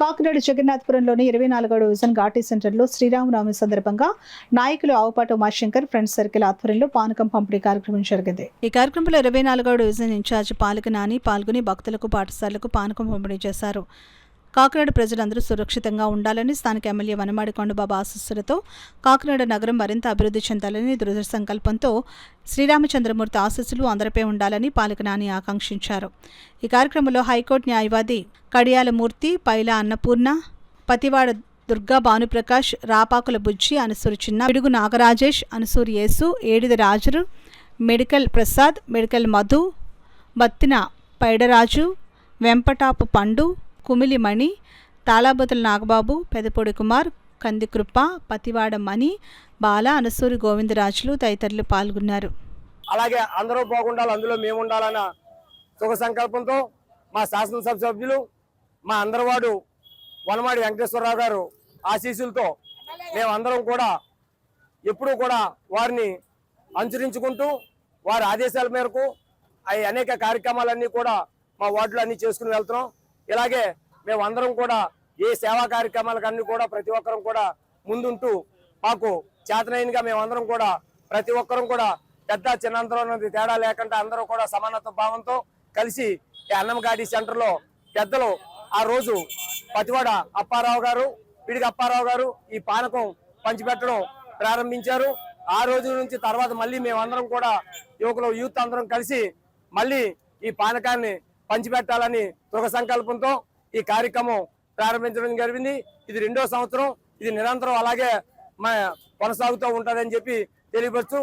Kakinada జగన్నాథపురంలోని 24వ division ఘాటీ సెంటర్లో శ్రీరామనవమి సందర్భంగా నాయకులు ఆవుపాటి ఉమాశంకర్ ఫ్రెండ్స్ సర్కిల్ ఆధ్వర్యంలో పానకం పంపిణీ కార్యక్రమం జరిగింది. ఈ కార్యక్రమంలో 24వ డివిజన్ ఇన్ఛార్జ్ పాలక నాని పాల్గొని భక్తులకు పాఠశాలకు పానకం పంపిణీ చేశారు. కాకినాడ ప్రజలందరూ సురక్షితంగా ఉండాలని, స్థానిక ఎమ్మెల్యే వనమాడి కొండబాబు ఆశీస్సులతో కాకినాడ నగరం మరింత అభివృద్ధి చెందాలని దృఢ సంకల్పంతో శ్రీరామచంద్రమూర్తి ఆశీస్సులు అందరిపై ఉండాలని పాలక నాని ఆకాంక్షించారు. ఈ కార్యక్రమంలో హైకోర్టు న్యాయవాది కడియాల మూర్తి, పైలా అన్నపూర్ణ, పతివాడ దుర్గా భానుప్రకాష్, రాపాకుల బుజ్జి, అనసూరి చిన్న, పిడుగు నాగరాజేష్, అనసూరి యేసు, ఏడిద రాజురు, మెడికల్ ప్రసాద్, మెడికల్ మధు, బత్తిన పైడరాజు, వెంపటాపు పండు, కుమిలి మణి, తాళాబతుల నాగబాబు, పెదపొడి కుమార్, కందికృప, పతివాడ మణి, బాల, అనసూరి గోవిందరాజులు తదితరులు పాల్గొన్నారు. అలాగే అందరూ బాగుండాలి, అందులో మేము ఉండాలన్న సుఖ సంకల్పంతో మా శాసనసభ సభ్యులు మా అందరివాడు వనమాడి వెంకటేశ్వరరావు గారు ఆశీస్సులతో మేమందరం కూడా ఎప్పుడూ కూడా వారిని అనుసరించుకుంటూ వారి ఆదేశాల మేరకు అనేక కార్యక్రమాలన్నీ కూడా మా వార్డులో అన్ని చేసుకుని వెళ్తున్నాం. ఇలాగే మేమందరం కూడా ఏ సేవా కార్యక్రమాలకన్నీ కూడా ప్రతి ఒక్కరం కూడా ముందుంటూ మాకు చేతనైనగా మేమందరం కూడా ప్రతి ఒక్కరం కూడా పెద్ద చిన్నంతరం తేడా లేకుండా అందరూ కూడా సమానత్వ భావంతో కలిసి ఈ అన్నంఘాటి సెంటర్లో పెద్దలు ఆ రోజు పతివాడ అప్పారావు గారు, పిడికి అప్పారావు గారు ఈ పానకం పంచిపెట్టడం ప్రారంభించారు. ఆ రోజు నుంచి తర్వాత మళ్ళీ మేమందరం కూడా యువకులు యూత్ అందరం కలిసి మళ్ళీ ఈ పానకాన్ని పంచిపెట్టాలని దృఢ సంకల్పంతో ఈ కార్యక్రమం ప్రారంభించడం జరిగింది. ఇది 2వ సంవత్సరం, ఇది నిరంతరం అలాగే కొనసాగుతూ ఉంటుందని చెప్పి తెలియపరుస్తూ